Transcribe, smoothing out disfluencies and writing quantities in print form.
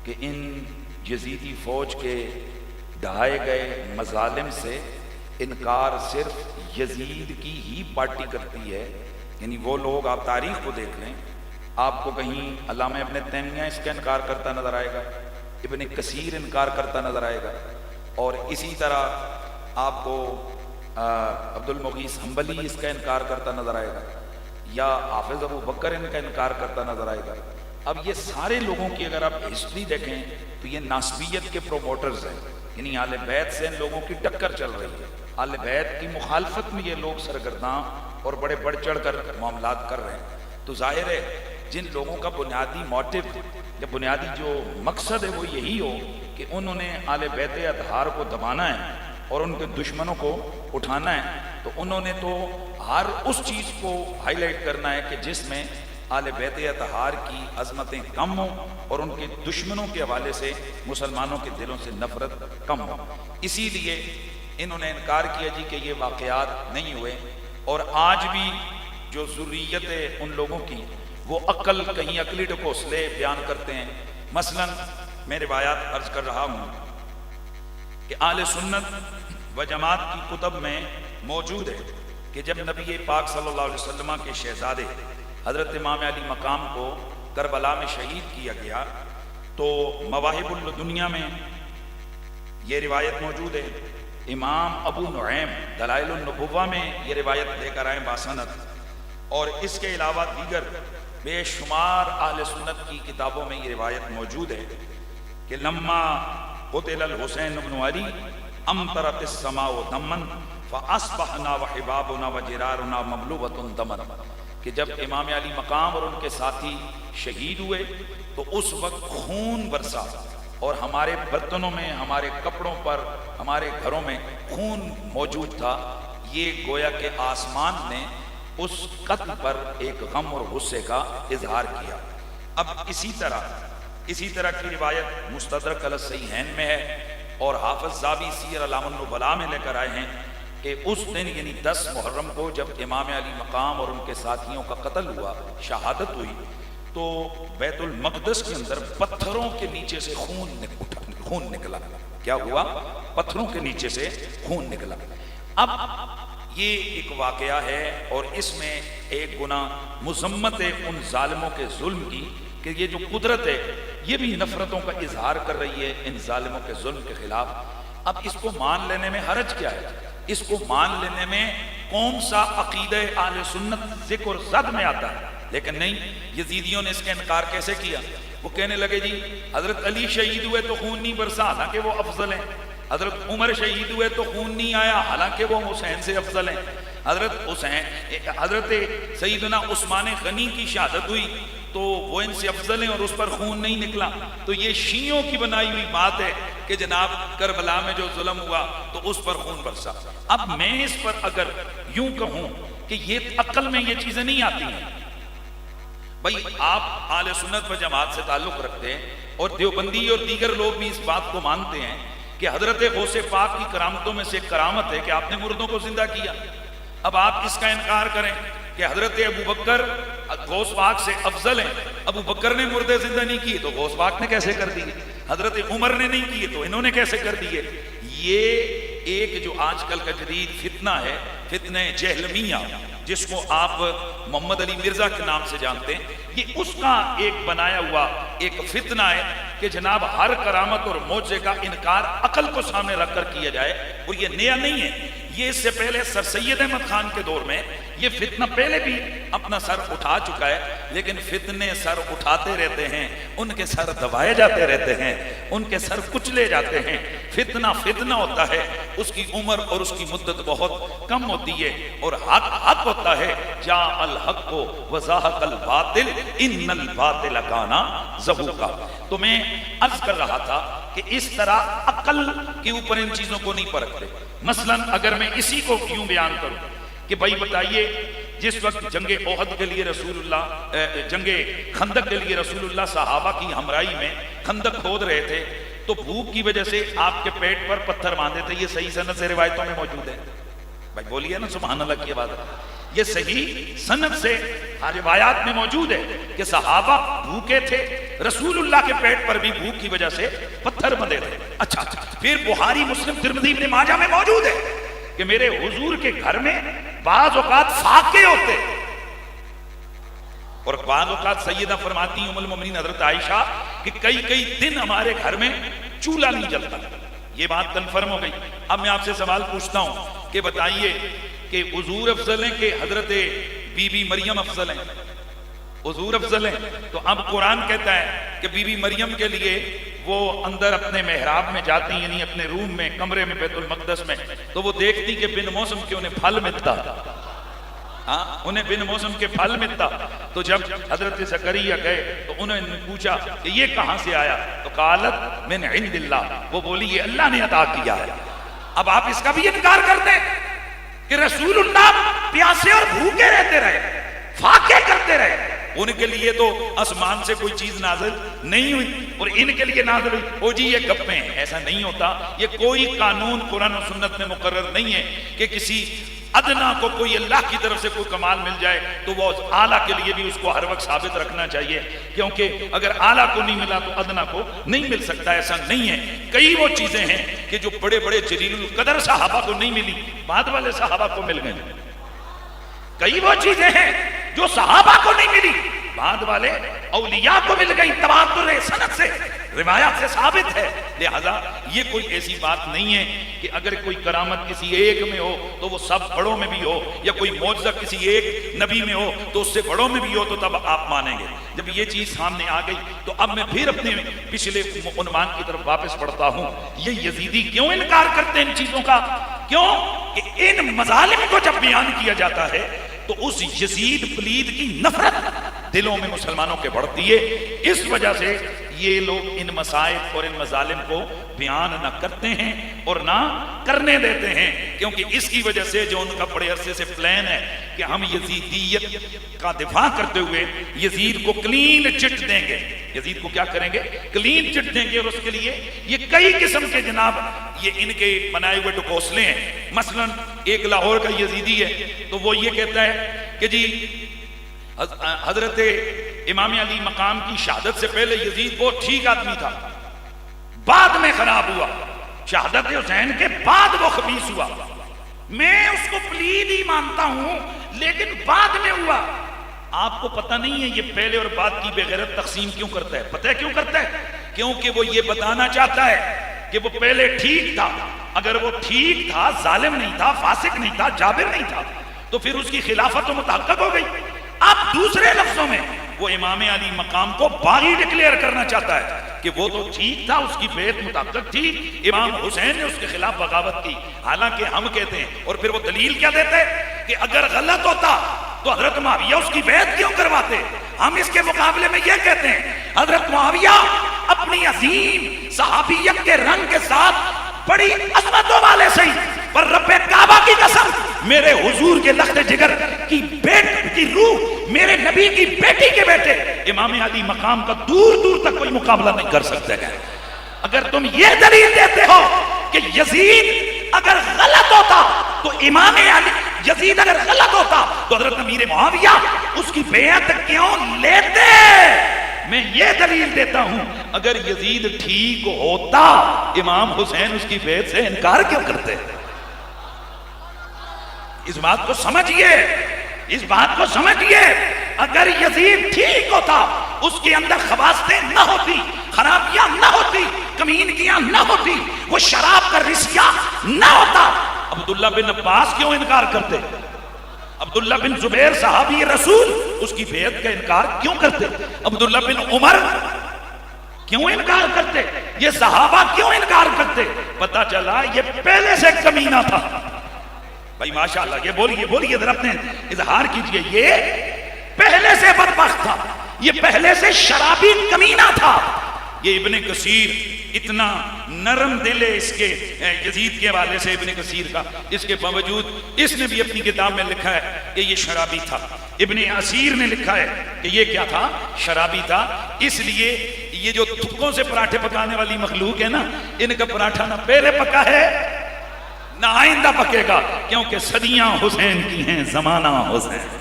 کہ ان یزیدی فوج کے ڈھائے گئے مظالم سے انکار صرف یزید کی ہی پارٹی کرتی ہے. یعنی وہ لوگ، آپ تاریخ کو دیکھ لیں، آپ کو کہیں علامہ ابن تیمیہ اس کا انکار کرتا نظر آئے گا، ابن کثیر انکار کرتا نظر آئے گا، اور اسی طرح آپ کو عبد المغیث حنبلی اس کا انکار کرتا نظر آئے گا، یا حافظ ابو بکر ان کا انکار کرتا نظر آئے گا. اب یہ سارے لوگوں کی اگر آپ ہسٹری دیکھیں تو یہ ناسبیت کے پروموٹرز ہیں. یعنی اہل بیت سے ان لوگوں کی ٹکر چل رہی ہے، اہل بیت کی مخالفت میں یہ لوگ سرگرداں اور بڑے بڑھ چڑھ کر معاملات کر رہے ہیں. تو ظاہر ہے جن لوگوں کا بنیادی موٹو یا بنیادی جو مقصد ہے وہ یہی ہو کہ انہوں نے اہل بیت اطہار کو دبانا ہے اور ان کے دشمنوں کو اٹھانا ہے، تو انہوں نے تو ہر اس چیز کو ہائی لائٹ کرنا ہے کہ جس میں اہل بیت اطہار کی عظمتیں کم ہوں اور ان کے دشمنوں کے حوالے سے مسلمانوں کے دلوں سے نفرت کم ہو. اسی لیے انہوں نے انکار کیا جی کہ یہ واقعات نہیں ہوئے. اور آج بھی جو ذریت ہے ان لوگوں کی، وہ عقل، کہیں عقلی ڈھکوسلے بیان کرتے ہیں. مثلا میں روایات عرض کر رہا ہوں کہ اہل سنت و جماعت کی کتب میں موجود ہے کہ جب نبی پاک صلی اللہ علیہ وسلم کے شہزادے حضرت امام علی مقام کو کربلا میں شہید کیا گیا تو مواہب الدنیا میں یہ روایت موجود ہے. امام ابو نعیم دلائل النبوہ میں یہ روایت لے کر آئے باسند، اور اس کے علاوہ دیگر بے شمار اہل سنت کی کتابوں میں یہ روایت موجود ہے کہ لما قتل الحسین بن علی امطرت السماء دمن فاصبحنا وحبابنا وجرارنا مملوءۃ دمن، کہ جب امام علی مقام اور ان کے ساتھی شہید ہوئے تو اس وقت خون برسا، اور ہمارے برتنوں میں، ہمارے کپڑوں پر، ہمارے گھروں میں خون موجود تھا. یہ گویا کہ آسمان نے اس قتل پر ایک غم اور غصے کا اظہار کیا. اب اسی طرح کی روایت مستدرک علی الصحیحین میں ہے، اور حافظ ذہبی سیر اعلام النبلاء میں لے کر آئے ہیں کہ اس دن یعنی 10 محرم کو جب امام علی مقام اور ان کے ساتھیوں کا قتل ہوا، شہادت ہوئی، تو بیت المقدس کے اندر پتھروں کے نیچے سے خون نکلا. کیا ہوا؟ پتھروں کے نیچے سے خون نکلا. اب یہ ایک واقعہ ہے، اور اس میں ایک گنا مذمت ہے ان ظالموں کے ظلم کی کہ یہ جو قدرت ہے یہ بھی نفرتوں کا اظہار کر رہی ہے ان ظالموں کے ظلم کے خلاف. اب اس کو مان لینے میں حرج کیا ہے؟ اس کو مان لینے میں کون سا عقیدہ اہل سنت ذکر زد میں آتا ہے؟ لیکن نہیں، یزیدیوں نے اس کا انکار کیسے کیا؟ وہ کہنے لگے جی حضرت علی شہید ہوئے تو خون نہیں برسا، حالانکہ وہ افضل ہیں. حضرت عمر شہید ہوئے تو خون نہیں آیا، حالانکہ وہ حسین سے افضل ہیں. حضرت سیدنا عثمان غنی کی شہادت ہوئی تو وہ ان سے افضل ہیں اور اس پر خون نہیں نکلا. تو یہ شیعوں کی بنائی ہوئی بات ہے کہ جناب کربلا میں جو ظلم ہوا تو اس پر خون برسا. اب میں اس پر اگر یوں کہوں کہ یہ عقل میں یہ چیزیں نہیں آتی ہیں، بھائی آپ اہل سنت و جماعت سے تعلق رکھتے ہیں اور دیوبندی اور دیگر لوگ بھی اس بات کو مانتے ہیں کہ حضرت غوث پاک کی کرامتوں میں سے ایک کرامت ہے کہ آپ نے مردوں کو زندہ کیا. اب آپ اس کا انکار کریں کہ حضرت ابو بکر غوث پاک سے افضل ہیں، ابو بکر نے مردے زندہ نہیں کیے تو غوث پاک نے کیسے کر دیے؟ حضرت عمر نے نہیں کیے تو انہوں نے کیسے کر دیے؟ یہ ایک جو آج کل کا جدید فتنہ ہے، فتنہ جہلمیہ، جس کو آپ محمد علی مرزا کے نام سے جانتے ہیں، یہ اس کا ایک بنایا ہوا ایک فتنہ ہے کہ جناب ہر کرامت اور معجزے کا انکار عقل کو سامنے رکھ کر کیا جائے. اور یہ نیا نہیں ہے، یہ اس سے پہلے سر سید احمد خان کے دور میں یہ فتنہ پہلے بھی اپنا سر اٹھا چکا ہے، لیکن فتنے سر اٹھاتے رہتے ہیں، ان کے سر دبائے جاتے رہتے ہیں، ان کے سر کچلے جاتے ہیں. فتنہ ہوتا ہے، اس کی عمر اور اس کی مدت بہت کم ہوتی ہے، اور حق ہوتا ہے. جاء الحق وزاحق الباطل ان الباطل کان زہوقا. تو میں عرض کر رہا تھا کہ اس طرح عقل کے اوپر ان چیزوں کو نہیں پرکھتے. مثلا اگر میں اسی کو یوں بیان کروں کہ بھائی بتائیے، جس وقت جنگ احد کے لیے رسول اللہ، جنگ خندق کے لیے رسول اللہ صحابہ کی ہمراہی میں خندق کھود رہے تھے تو بھوک کی وجہ سے آپ کے پیٹ پر پتھر باندھے تھے. یہ صحیح سند سے روایتوں میں موجود ہے. بھائی بولیے نا سبحان اللہ کی بات. یہ صحیح سند سے روایات میں موجود ہے کہ صحابہ بھوکے تھے، رسول اللہ کے پیٹ پر بھی بھوک کی وجہ سے پتھر بندھے تھے. اچھا پھر بخاری مسلم ترمذی ابن ماجہ میں موجود ہے کہ میرے حضور کے گھر میں بعض اوقات فاقے ہوتے، اور بعض اوقات سیدہ فرماتی ہیں ام المومنین حضرت عائشہ کہ کئی دن ہمارے گھر میں چولہا نہیں جلتا. یہ بات کنفرم ہو گئی. اب میں آپ سے سوال پوچھتا ہوں کہ بتائیے کہ حضور افضل ہیں کہ حضرت بی بی مریم افضل ہیں؟ حضور افضل ہیں. تو اب قرآن کہتا ہے کہ بی بی مریم کے لیے وہ اندر اپنے محراب میں جاتی، یعنی اپنے روم میں، کمرے میں، بیت المقدس میں، تو وہ دیکھتی کہ بن موسم کے انہیں پھل ملتا، انہیں بن موسم کے پھل ملتا. تو جب حضرت زکریا گئے تو انہوں نے پوچھا کہ یہ کہاں سے آیا؟ تو قالت من عند اللہ، وہ بولی یہ اللہ نے عطا کیا ہے. اب آپ اس کا بھی انکار کرتے ہیں کہ رسول اللہ پیاسے اور بھوکے رہتے رہے، فاقے کرتے رہے، ان کے لیے تو آسمان سے کوئی چیز نازل نہیں ہوئی اور ان کے لیے نازل ہوئی. او جی یہ گپیں ہیں، ایسا نہیں ہوتا. یہ کوئی قانون قرآن و سنت میں مقرر نہیں ہے کہ کسی ادنا کو کوئی اللہ کی طرف سے کوئی کمال مل جائے تو وہ اعلیٰ کے لیے بھی اس کو ہر وقت ثابت رکھنا چاہیے، کیونکہ اگر اعلیٰ کو نہیں ملا تو ادنا کو نہیں مل سکتا. ایسا نہیں ہے. کئی وہ چیزیں ہیں کہ جو بڑے بڑے جلیل القدر صحابہ کو نہیں ملی، بعد والے صحابہ کو مل گئی. کئی وہ چیزیں ہیں جو صحابہ کو نہیں ملی، بعد والے اولیاء کو مل گئی. تواتر سند سے روایات سے ثابت ہے. لہذا یہ کوئی ایسی بات نہیں ہے کہ اگر کوئی کرامت کسی ایک میں ہو تو وہ سب بڑوں میں بھی ہو، یا کوئی معجزہ کسی ایک نبی میں ہو تو اس سے بڑوں میں بھی ہو تو تب آپ مانیں گے. جب یہ چیز سامنے آ گئی تو اب میں پھر اپنے پچھلے عنوان کی طرف واپس پڑھتا ہوں. یہ یزیدی کیوں انکار کرتے ہیں ان چیزوں کا؟ کیوں کہ ان مظالم کو جب بیان کیا جاتا ہے تو اس یزید پلید کی نفرت دلوں میں مسلمانوں کے بڑھتی ہے. اس وجہ سے یہ لوگ ان مسائل اور ان مظالم کو بیان نہ کرتے ہیں اور نہ کرنے دیتے ہیں، کیونکہ اس کی وجہ سے جو ان کا بڑے عرصے سے پلان ہے کہ ہم یزیدیت کا دفاع کرتے ہوئے یزید کو کلین چٹ دیں گے. یزید کو کیا کریں گے؟ کلین چٹ دیں گے. اور اس کے لیے یہ کئی قسم کے جناب یہ ان کے بنائے ہوئے ڈکوسلے ہیں. مثلا ایک لاہور کا یزیدی ہے تو وہ یہ کہتا ہے کہ جی حضرت امام علی مقام کی شہادت سے پہلے یزید بہت ٹھیک آدمی تھا، بعد میں خراب ہوا، شہادت حسین کے بعد وہ خبیث ہوا. میں اس کو پلید ہی مانتا ہوں لیکن بعد میں ہوا. آپ کو پتہ نہیں ہے یہ پہلے اور بعد کی بے غیرت تقسیم کیوں کرتا ہے؟ پتہ ہے کیوں کرتا ہے؟ کیونکہ وہ یہ بتانا چاہتا ہے کہ وہ پہلے ٹھیک تھا. اگر وہ ٹھیک تھا، ظالم نہیں تھا، فاسق نہیں تھا، جابر نہیں تھا، تو پھر اس کی خلافت متحقق ہو گئی. اب دوسرے لفظوں میں وہ امام علی مقام کو باغی ڈکلیئر کرنا چاہتا ہے کہ وہ تو ٹھیک تھا، اس کی بیعت متحقق تھی، امام حسین نے اس کے خلاف بغاوت کی. حالانکہ ہم کہتے ہیں، اور پھر وہ دلیل کیا دیتے ہیں کہ اگر غلط ہوتا تو حضرت معاویہ اس کی بیعت کیوں کرواتے؟ ہم اس کے مقابلے میں یہ کہتے ہیں حضرت معاویہ اپنی عظیم صحابیت کے رنگ کے ساتھ بڑی عظمتوں والے صحیح، پر رب کعبہ کی قسم میرے حضور کے لخت جگر کی بیٹی کی روح، میرے نبی کی بیٹی کے بیٹے امام علی مقام کا دور دور تک کوئی مقابلہ نہیں کر سکتے ہیں. اگر تم یہ دلیل دیتے ہو کہ یزید اگر غلط ہوتا تو امام علی، یزید اگر غلط ہوتا تو حضرت امیر معاویہ اس کی بیعت کیوں لیتے؟ میں یہ دلیل دیتا ہوں اگر یزید ٹھیک ہوتا امام حسین اس کی بیعت سے انکار کیوں کرتے؟ اس بات کو سمجھئے، اس بات کو سمجھئے. اگر یزید ٹھیک ہوتا، اس کے اندر خباثتیں نہ ہوتی، خرابیاں نہ ہوتی، کمینگیاں نہ ہوتی، وہ شراب کا رسیا نہ ہوتا، عبداللہ بن عباس کیوں انکار کرتے؟ عبداللہ بن زبیر صحابی رسول اس کی بیعت کا انکار کیوں کرتے؟ عبداللہ بن عمر کیوں انکار کرتے؟ یہ صحابہ کیوں انکار کرتے؟ پتہ چلا یہ پہلے سے کمینہ تھا. بھائی ماشاءاللہ، یہ بولیے ذرا اپنے اظہار کیجئے. یہ پہلے سے بدبخت تھا، یہ پہلے سے شرابی کمینہ تھا. یہ ابن کثیر اتنا نرم دل ہے اس کے یزید کے حوالے سے، ابن کثیر کا، اس کے باوجود اس نے بھی اپنی کتاب میں لکھا ہے کہ یہ شرابی تھا. ابن اسیر نے لکھا ہے کہ یہ کیا تھا؟ شرابی تھا. اس لیے یہ جو تھکوں سے پراٹھے پکانے والی مخلوق ہے نا، ان کا پراٹھا نہ پہلے پکا ہے نہ آئندہ پکے گا، کیونکہ صدیاں حسین کی ہیں، زمانہ حسین